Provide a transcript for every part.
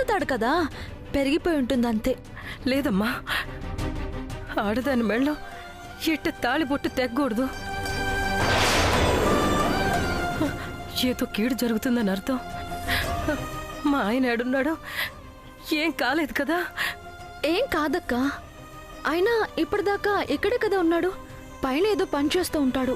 తాడు కదా, పెరిగిపోయి ఉంటుంది అంతే. లేదమ్మా, ఆడదాని మెళ్ళో ఎట్ట తాళిబొట్టు తెగ్గకూడదు. ఏదో కీడు జరుగుతుందని అర్థం. మా ఆయన ఏడున్నాడు? ఏం కాలేదు కదా? ఏం కాదక్క, అయినా ఇప్పటిదాకా ఇక్కడే కదా ఉన్నాడు. పైన ఏదో పని చేస్తూ ఉంటాడు.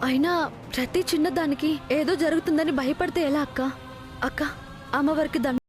అయినా ప్రతి చిన్నదానికి ఏదో జరుగుతుందని భయపడితే ఎలా అక్క? అక్క, అమ్మవారికి దండ.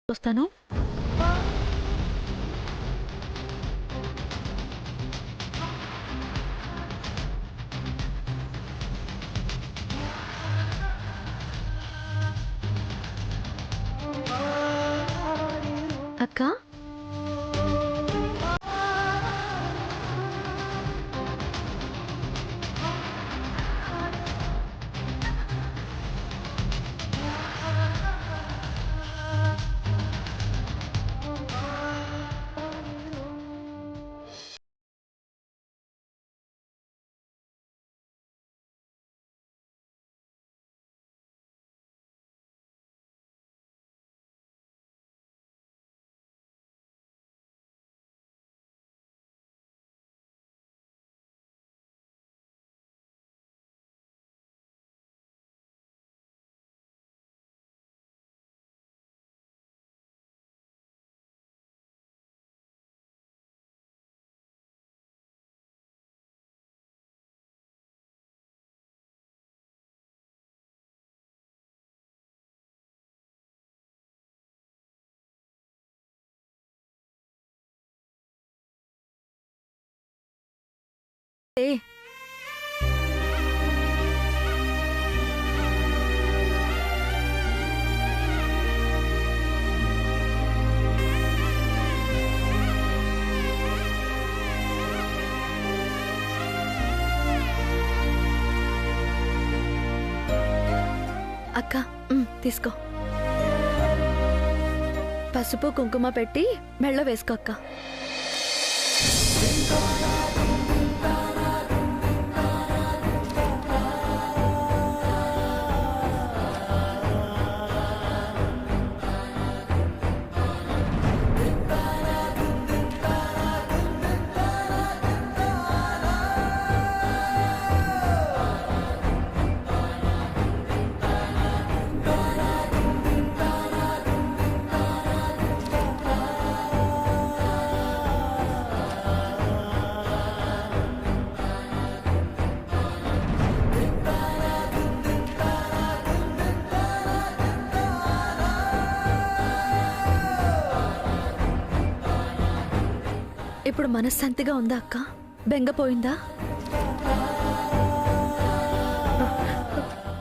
వస్తాను. అక్క, అక్క, తీసుకో. పసుపు కుంకుమ పెట్టి మెళ్ళ వేసుకో అక్క. ఇప్పుడు మనశ్శాంతిగా ఉందా అక్క? బెంగపోయిందా?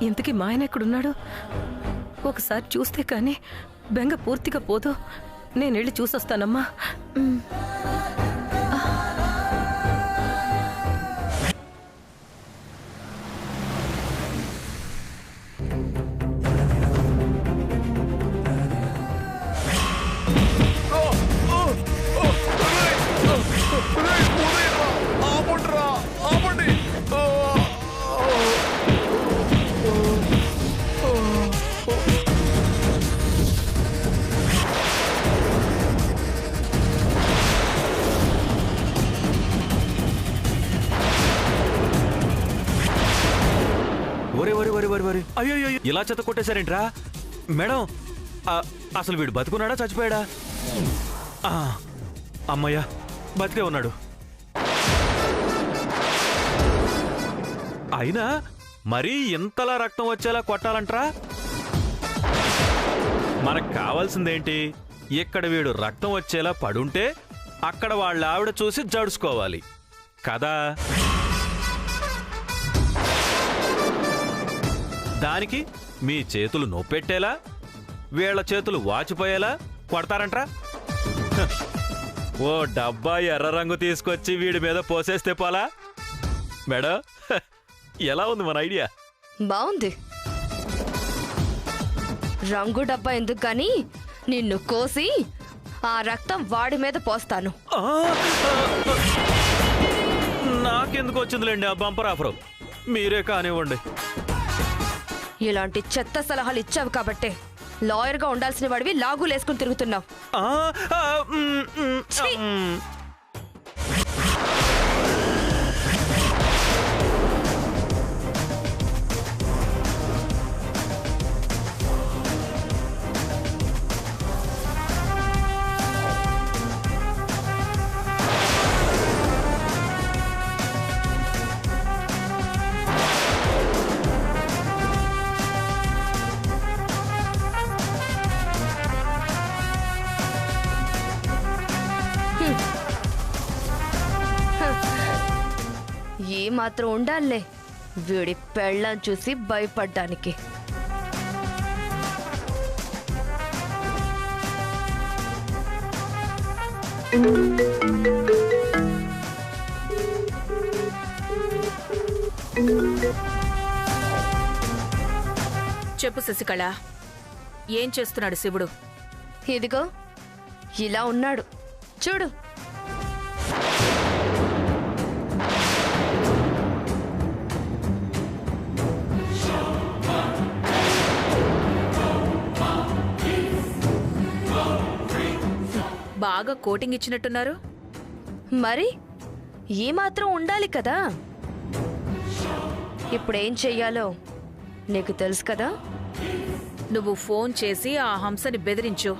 ఇంతకీ మా ఆయన ఎక్కడున్నాడు? ఒకసారి చూస్తే కానీ బెంగ పూర్తిగా పోదు. నేను వెళ్ళి చూసొస్తానమ్మా. ఇలా చెత్త కొట్టేశారేంట్రా? మేడం, అసలు వీడు బతుకున్నాడా చచ్చిపోయాడా? అమ్మయ్యా, బతికే ఉన్నాడు. అయినా మరీ ఇంతలా రక్తం వచ్చేలా కొట్టాలంట్రా? మనకు కావాల్సిందేంటి? ఇక్కడ వీడు రక్తం వచ్చేలా పడుంటే అక్కడ వాళ్ళ ఆవిడ చూసి జడుచుకోవాలి కదా. దానికి మీ చేతులు నొప్పెట్టేలా, వీళ్ళ చేతులు వాచిపోయేలా కొడతారంట్రా? ఓ డబ్బా ఎర్ర రంగు తీసుకొచ్చి వీడి మీద పోసేస్తే పోలా? మేడం, ఎలా ఉంది మన ఐడియా? బాగుంది. రంగు డబ్బా ఎందుకు గాని నిన్ను కోసి ఆ రక్తం వాడి మీద పోస్తాను. నాకెందుకు వచ్చిందిలేండి ఆ బంపర్ ఆఫర్, మీరే కానివ్వండి. ఇలాంటి చెత్త సలహాలు ఇచ్చావు కాబట్టే లాయర్గా ఉండాల్సిన వాడివి లాగులేసుకుని తిరుగుతున్నావు. ఏ మాత్రం ఉండాలే వీడి పెళ్ళాన్ని చూసి భయపడ్డానికి. చెప్పు శశికళ, ఏం చేస్తున్నాడు శివుడు? ఇదిగో ఇలా ఉన్నాడు చూడు. బాగా కోటింగ్ ఇచ్చినట్టున్నారు. మరి ఏ మాత్రం ఉండాలి కదా. ఇప్పుడేం చెయ్యాలో నీకు తెలుసు కదా. నువ్వు ఫోన్ చేసి ఆ హంసని బెదిరించు.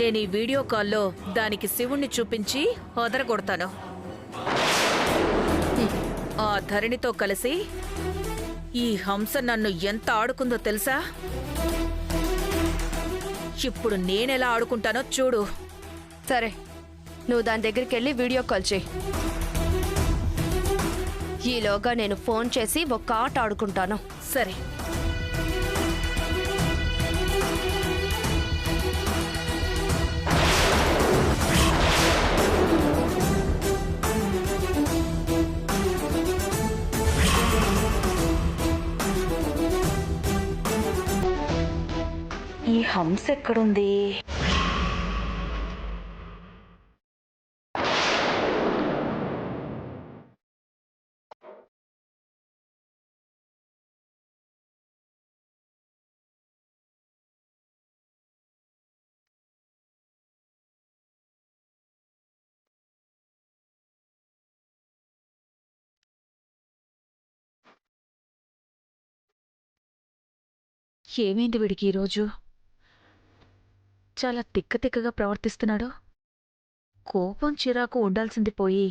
నేను ఈ వీడియో కాల్లో దానికి శివుణ్ణి చూపించి వదరగొడతాను. ఆ ధరణితో కలిసి ఈ హంస నన్ను ఎంత ఆడుకుందో తెలుసా? ఇప్పుడు నేనెలా ఆడుకుంటానో చూడు. సరే, నువ్వు దాని దగ్గరికి వెళ్ళి వీడియో కాల్ చేయి. ఈలోగా నేను ఫోన్ చేసి ఒక ఆట ఆడుకుంటాను. సరే. ఈ హంస ఎక్కడుంది? ఏమైంది వీడికి ఈరోజు? చాలా తిక్కగా ప్రవర్తిస్తున్నాడు. కోపం చిరాకు ఉండాల్సింది పోయి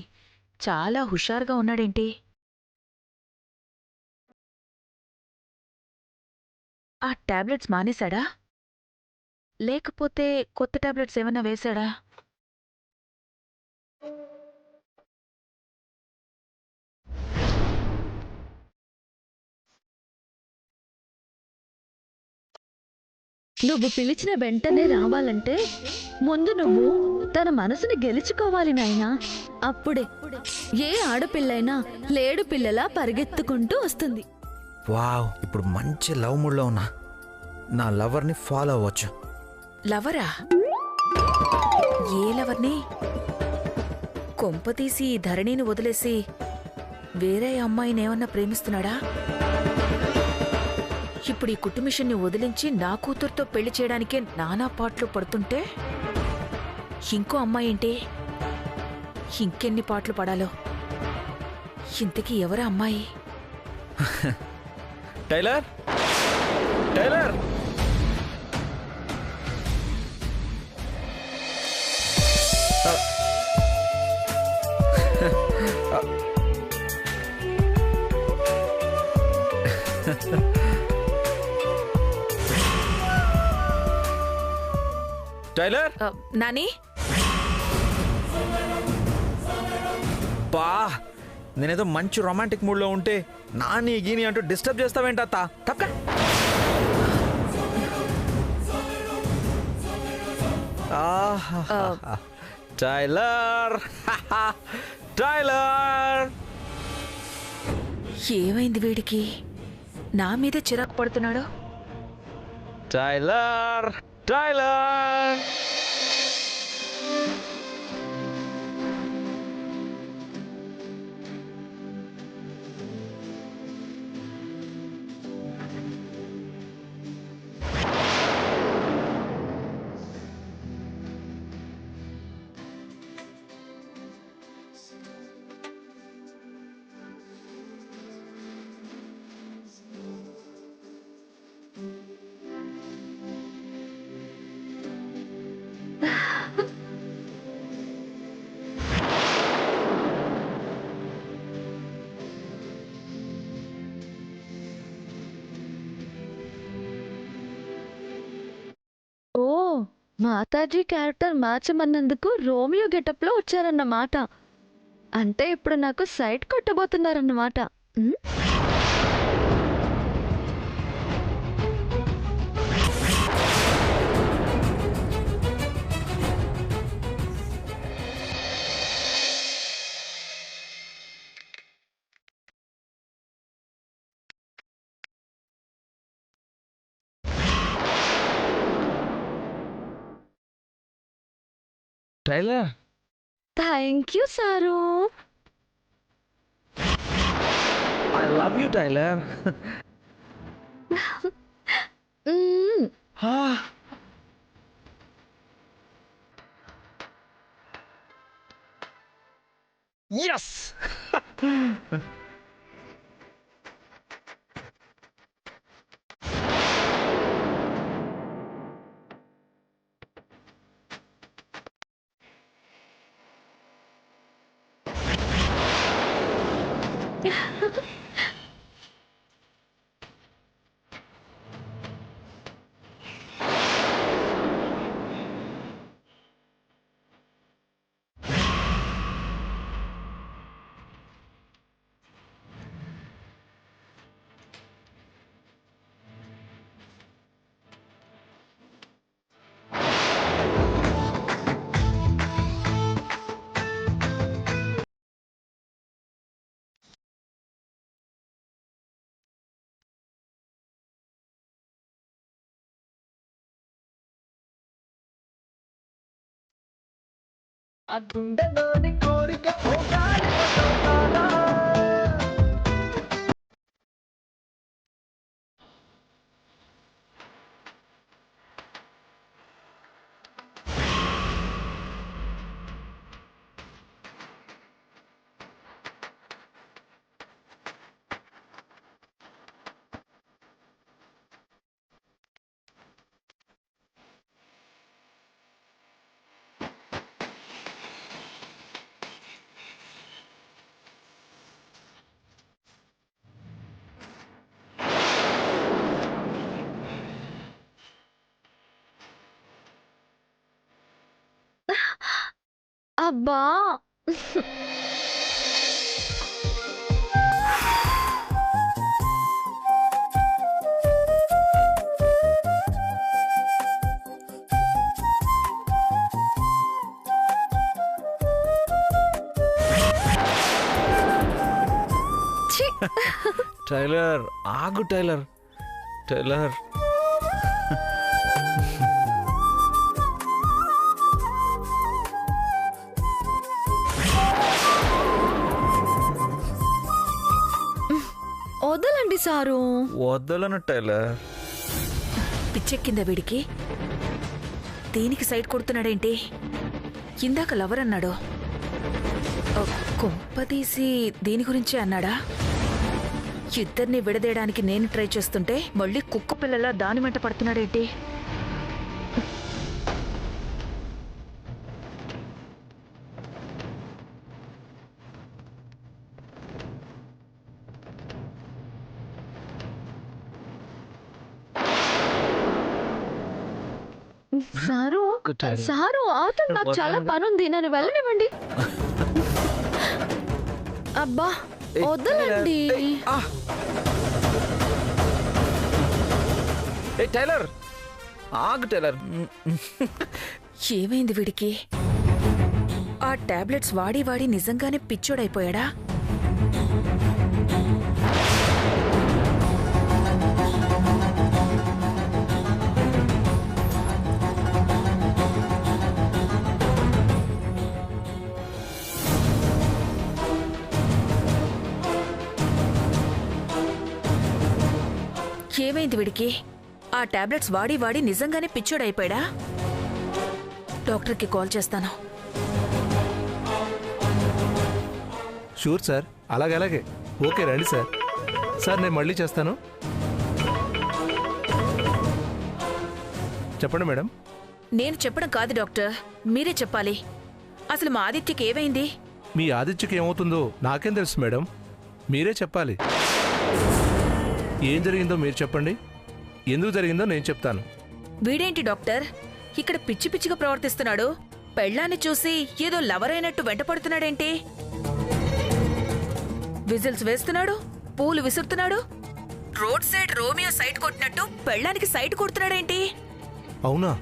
చాలా హుషారుగా ఉన్నాడేంటి? ఆ టాబ్లెట్స్ మానేశాడా? లేకపోతే కొత్త టాబ్లెట్స్ ఏమన్నా వేశాడా? నువ్వు పిలిచిన వెంటనే రావాలంటే ముందు నువ్వు తన మనసుని గెలుచుకోవాలి నాయనా. అప్పుడే ఏ ఆడపిల్లైనా లేడు పిల్లలా పరిగెత్తుకుంటూ వస్తుంది. వావ్, ఇప్పుడు మంచి లవ్ మూడ్లో ఉన్నా. నా లవర్ని ఫాలో అవ్వచ్చు. లవరా? ఏ లవర్ని? కొంపతీసి ఈ ధరణిని వదిలేసి వేరే అమ్మాయినేమన్నా ప్రేమిస్తున్నాడా? ఇప్పుడు ఈ కుటుంబిషన్ని వదిలించి నా కూతురుతో పెళ్లి చేయడానికే నానా పాటలు పడుతుంటే ఇంకో అమ్మాయి ఏంటి? ఇంకెన్ని పాటలు పడాలో. ఇంతకీ ఎవరా అమ్మాయి? టైలర్, టైలర్ టైలర్ నాని బా నేనేదో మంచి రొమాంటిక్ మూడ్లో ఉంటే నాని గీని అంటూ డిస్టర్బ్ చేస్తావేంట అత్త తప్పక టైలర్ టైలర్ ఏమైంది వీడికి? నా మీదే చిరాకు పడుతున్నాడు. టైలర్ టైలర్ ఓ మాతాజీ క్యారెక్టర్ మార్చమన్నందుకు రోమియో గెటప్లో వచ్చారన్నమాట. అంటే ఇప్పుడు నాకు సైట్ కొట్టబోతున్నారన్నమాట. ఉమ్? Tailor thank you sir. I love you tailor um. yes ఆ గుండెలోని కోరిక పోగాలి పోతానా. అబ్బా ఛీ! టైలర్ ఆగు టైలర్ టైలర్ వదలండి సారు. వదలను టైలర్ పిచ్చెక్కిందా వీడికి? దేనికి సైడ్ కొడుతున్నాడేంటి? ఇందాక లవర్ అన్నాడు. కొంపదీసి దేని గురించి అన్నాడా? ఇద్దరిని విడదీయడానికి నేను ట్రై చేస్తుంటే మళ్ళీ కుక్క పిల్లలా దాని వెంట పడుతున్నాడేంటి? సారు సారు అవతల నాకు చాలా పని ఉంది, నన్ను వెళ్ళనివ్వండి. అబ్బా వదలండి. ఏ టైలర్, ఆగు టైలర్. ఏమైంది వీడికి? ఆ టాబ్లెట్స్ వాడి వాడి నిజంగానే పిచ్చోడైపోయాడా? ఏమైంది వీడికి? ఆ టాబ్లెట్స్ వాడి వాడి నిజంగానే పిచ్చోడైపోయాడా? డాక్టర్కి కాల్ చేస్తాను. షూర్ సార్, అలాగే ఓకే రండి సార్. సార్ నేను మళ్ళీ చేస్తాను. చెప్పండి మేడం. నేను చెప్పడం కాదు డాక్టర్, మీరే చెప్పాలి. అసలు మా ఆదిత్యకి ఏమైంది? మీ ఆదిత్యకి ఏమవుతుందో నాకేం తెలుసు మేడం, మీరే చెప్పాలి. ఏం జరిగిందో మీరు చెప్పండి, ఎందుకు జరిగిందో నేను చెప్తాను. వీడేంటి డాక్టర్ ఇక్కడ పిచ్చి పిచ్చిగా ప్రవర్తిస్తున్నాడు? పెళ్ళాన్ని చూసి ఏదో లవర్ అయినట్టు వెంటపడుతున్నాడేంటి? విజిల్స్ వేస్తున్నాడు, పూలు విసురుతున్నాడు, రోడ్ సైడ్ రోమియో సైట్ కొట్టినట్టు పెళ్ళానికి సైట్ కొడుతున్నాడేంటి? అవునా?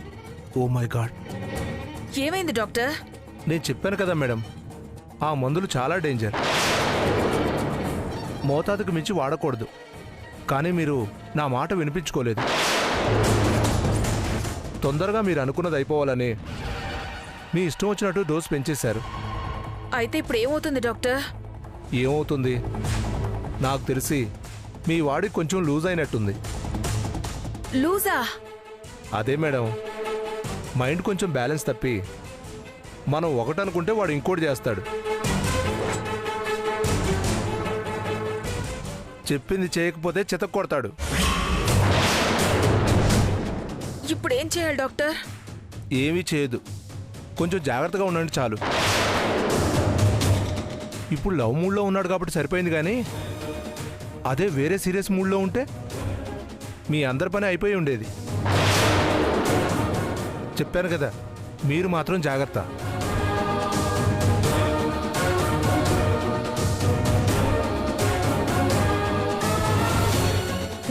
Oh my god. ఏమైంది డాక్టర్? నేను చెప్పాను కదా మేడం, ఆ మందులు చాలా డేంజర్, మోతాదుకు మించి వాడకూడదు. కానీ మీరు నా మాట వినిపించుకోలేదు. తొందరగా మీరు అనుకున్నది అయిపోవాలని మీ ఇష్టం వచ్చినట్టు డోసు పెంచేశారు. అయితే ఇప్పుడు ఏమవుతుంది డాక్టర్? ఏమవుతుంది? నాకు తెలిసి మీ వాడికి కొంచెం లూజ్ అయినట్టుంది. లూజా? అదే మేడం, మైండ్ కొంచెం బ్యాలెన్స్ తప్పి మనం ఒకటి అనుకుంటే వాడు ఇంకోటి చేస్తాడు. చెప్పింది చేయకపోతే చితక్ కొడతాడు. ఇప్పుడు ఏం చేయాలి డాక్టర్? ఏమీ చేయదు, కొంచెం జాగ్రత్తగా ఉండండి చాలు. ఇప్పుడు లవ్ మూడ్లో ఉన్నాడు కాబట్టి సరిపోయింది, కానీ అదే వేరే సీరియస్ మూడ్లో ఉంటే మీ అందరి పని అయిపోయి ఉండేది. చెప్పాను కదా, మీరు మాత్రం జాగ్రత్త.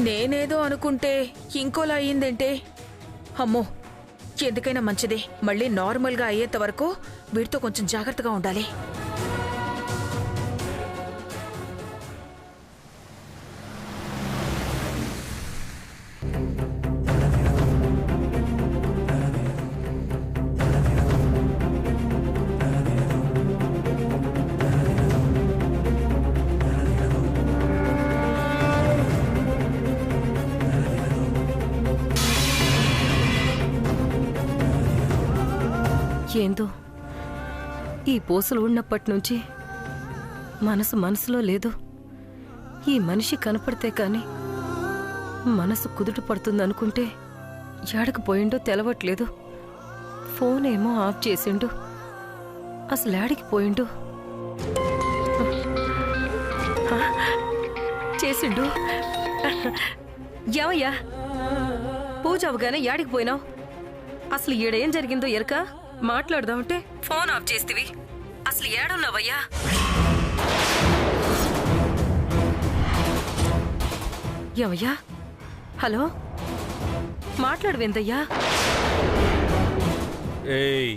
నేనేదో అనుకుంటే ఇంకోలా అయ్యిందేంటే? అమ్మో, ఎందుకైనా మంచిది మళ్ళీ నార్మల్గా అయ్యేంత వరకు వీటితో కొంచెం జాగ్రత్తగా ఉండాలి. ఏందో ఈ పూసలు ఉన్నప్పటి నుంచి మనసులో లేదు. ఈ మనిషి కనపడితే కాని మనసు కుదుట పడుతుందనుకుంటే ఏడకపోయిండో తెలవట్లేదు. ఫోన్ ఏమో ఆఫ్ చేసిండు, అసలు ఏడికి పోయిండు? చేసిండు. ఏమయ్యా, పూజ అవగానే ఏడికి పోయినావు? అసలు ఈడేం జరిగిందో ఎరక మాట్లాడదామంటే ఫోన్ ఆఫ్ చేస్తేవి. అసలు ఏడున్నావయ్యా? ఏమయ్యా? హలో, మాట్లాడవేందయ్యా? ఏయ్,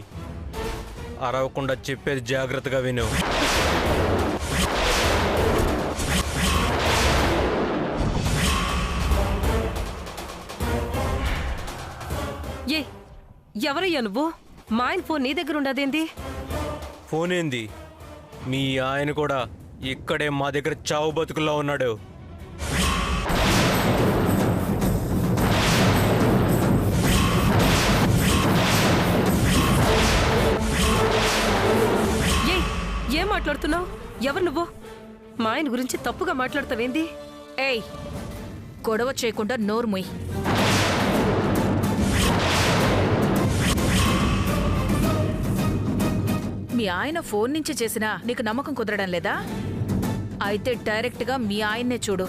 అరవకుండా చెప్పేది జాగ్రత్తగా విను. ఏ ఎవరయ్యా నువ్వు? మా ఆయన ఫోన్ నీ దగ్గర ఉండదేంది? ఫోన్ ఏంది? మీ ఆయన కూడా ఇక్కడే మా దగ్గర చావు బతుకుల్లో ఉన్నాడు. ఏం మాట్లాడుతున్నావు? ఎవరు నువ్వు? మా ఆయన గురించి తప్పుగా మాట్లాడతావేంది? ఏయ్, గొడవ చేయకుండా నోరు మొయ్. మీ ఆయన ఫోన్ నుంచి చేసినా నీకు నమ్మకం కుదరడం లేదా? అయితే డైరెక్ట్గా మీ ఆయన్నే చూడు.